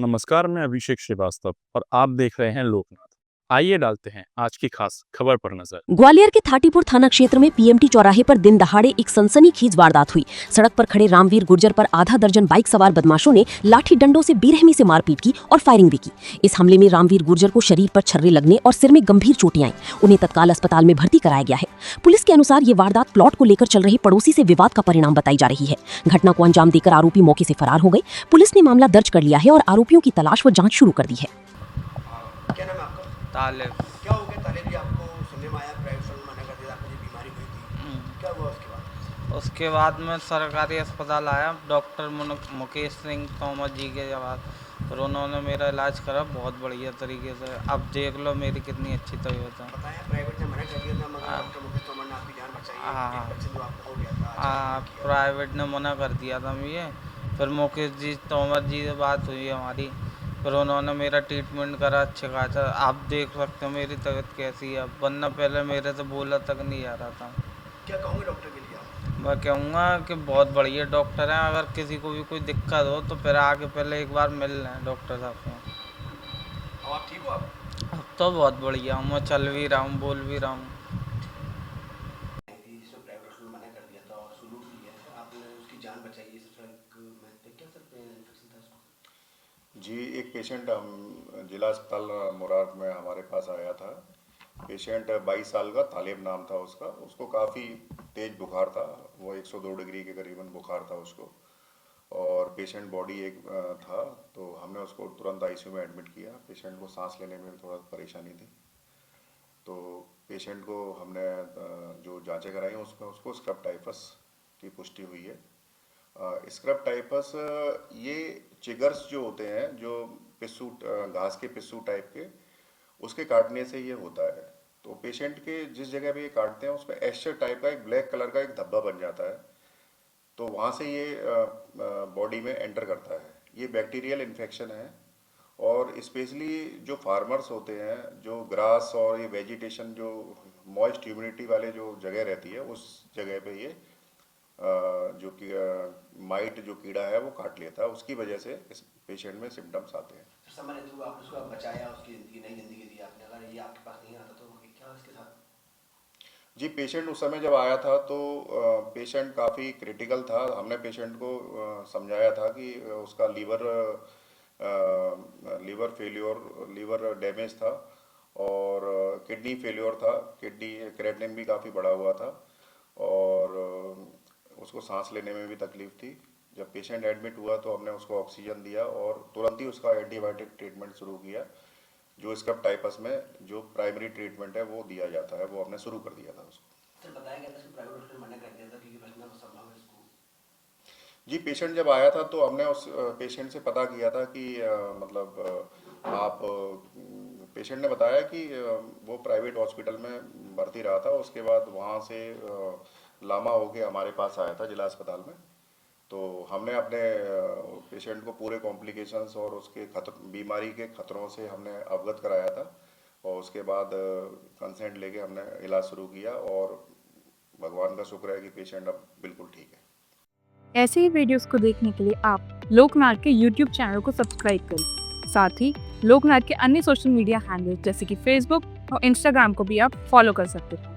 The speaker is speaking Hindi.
नमस्कार, मैं अभिषेक श्रीवास्तव और आप देख रहे हैं लोकनाथ। आइए डालते हैं आज की खास खबर पर नजर। ग्वालियर के थाटीपुर थाना क्षेत्र में पीएमटी चौराहे पर दिन दहाड़े एक सनसनीखेज वारदात हुई। सड़क पर खड़े रामवीर गुर्जर पर आधा दर्जन बाइक सवार बदमाशों ने लाठी डंडों से बेरहमी से मारपीट की और फायरिंग भी की। इस हमले में रामवीर गुर्जर को शरीर पर छर्रे लगने और सिर में गंभीर चोटें आईं। उन्हें तत्काल अस्पताल में भर्ती कराया गया है। पुलिस के अनुसार ये वारदात प्लॉट को लेकर चल रहे पड़ोसी से विवाद का परिणाम बताई जा रही है। घटना को अंजाम देकर आरोपी मौके से फरार हो गए। पुलिस ने मामला दर्ज कर लिया है और आरोपियों की तलाश व जाँच शुरू कर दी है। क्या नाम है आपका? तालिब। क्या हो गया तालिब जी? आपको सुनने में आया प्राइवेट में मना कर दिया, आपको ये बीमारी हुई थी, क्या हुआ उसके बाद? उसके बाद मैं सरकारी अस्पताल आया, डॉक्टर मुकेश सिंह तोमर जी के बाद फिर उन्होंने मेरा इलाज करा बहुत बढ़िया तरीके से। अब देख लो मेरी कितनी अच्छी तबीयत है। बताया प्राइवेट ने मना कर दिया था, मगर डॉक्टर मुकेश तोमर ने आपकी जान बचाई है। हाँ। एक बच्चे जो आपको हो गया था, हाँ, प्राइवेट ने मना कर दिया था मुझे। फिर मुकेश जी तोमर जी से बात हुई हमारी, फिर उन्होंने मेरा ट्रीटमेंट करा अच्छे खासा। आप देख सकते हो मेरी तबीयत कैसी है, वरना पहले मेरे से बोला तक नहीं जा रहा था। क्या कहोगे डॉक्टर के लिए आप? मैं कहूँगा कि बहुत बढ़िया डॉक्टर हैं। अगर किसी को भी कोई दिक्कत हो तो फिर आके पहले एक बार मिल लें डॉक्टर साहब से। अब आप ठीक हो? आप अब तो बहुत बढ़िया हूँ, मैं चल भी रहा हूँ, बोल भी रहा हूँ। इसमें प्राइवेट में मना कर दिया था और सुलूट लिया है, आपने उसकी जान बचाई है, सबसे क्या सकते हैं इन्फेक्शन था उसको? जी, एक पेशेंट हम जिला अस्पताल मुराद में हमारे पास आया था। पेशेंट 22 साल का तालिब नाम था उसका। उसको काफ़ी तेज बुखार था, वो 102 डिग्री के करीबन बुखार था उसको, और पेशेंट बॉडी एक था। तो हमने उसको तुरंत आईसीयू में एडमिट किया। पेशेंट को सांस लेने में भी थोड़ा परेशानी थी, तो पेशेंट को हमने जो जांचें कराई हैं उसमें उसको स्क्रब टाइफस की पुष्टि हुई है। स्क्रब टाइफस ये चिगर्स जो होते हैं, जो पिस्सू घास के पिस्सू टाइप के, उसके काटने से ये होता है। तो पेशेंट के जिस जगह पे ये काटते हैं उसमें एस्चर टाइप का एक ब्लैक कलर का एक धब्बा बन जाता है, तो वहाँ से ये बॉडी में एंटर करता है। ये बैक्टीरियल इन्फेक्शन है, और स्पेशली जो फार्मर्स होते हैं, जो ग्रास और ये वेजिटेशन जो मॉइस्ट ह्यूमिडिटी वाले जो जगह रहती है, उस जगह पे ये जो कि माइट जो कीड़ा है वो काट लेता है। उसकी वजह से इस पेशेंट में सिम्टम्स आते हैं। समझ लो आपने उसको बचाया, उसकी ज़िंदगी नई ज़िंदगी दी आपने। अगर ये आपके पास नहीं आता तो क्या इसके साथ? जी, पेशेंट उस समय जब आया था तो पेशेंट काफ़ी क्रिटिकल था। हमने पेशेंट को समझाया था कि उसका लीवर फेल्योर, लीवर डैमेज था, और किडनी फेल्योर था। किडनी क्रेटिनिन भी काफ़ी बढ़ा हुआ था, और उसको सांस लेने में भी तकलीफ थी। जब पेशेंट एडमिट हुआ तो हमने उसको ऑक्सीजन दिया और तुरंत ही उसका एंटीबायोटिक ट्रीटमेंट शुरू किया। जो स्क्रब टाइफस में जो प्राइमरी ट्रीटमेंट है वो दिया जाता है, वो हमने शुरू कर दिया था उसको। सर बताया गया था कि प्राइवेट डॉक्टर ने मना कर दिया था क्योंकि बचना संभव है इसको। जी, पेशेंट जब आया था तो हमने उस पेशेंट से पता किया था कि पेशेंट ने बताया कि वो प्राइवेट हॉस्पिटल में भर्ती रहा था। उसके बाद वहाँ से लामा होके हमारे पास आया था जिला अस्पताल में। तो हमने अपने पेशेंट को पूरे कॉम्प्लिकेशंस और उसके बीमारी के खतरों से हमने अवगत कराया था, और उसके बाद कंसेंट लेके हमने इलाज शुरू किया, और भगवान का शुक्र है कि पेशेंट अब बिल्कुल ठीक है। ऐसे ही वीडियोस को देखने के लिए आप लोकनाथ के YouTube चैनल को सब्सक्राइब करें। साथ ही लोकनाथ के अन्य सोशल मीडिया हैंडल्स जैसे कि फेसबुक और इंस्टाग्राम को भी आप फॉलो कर सकते हैं।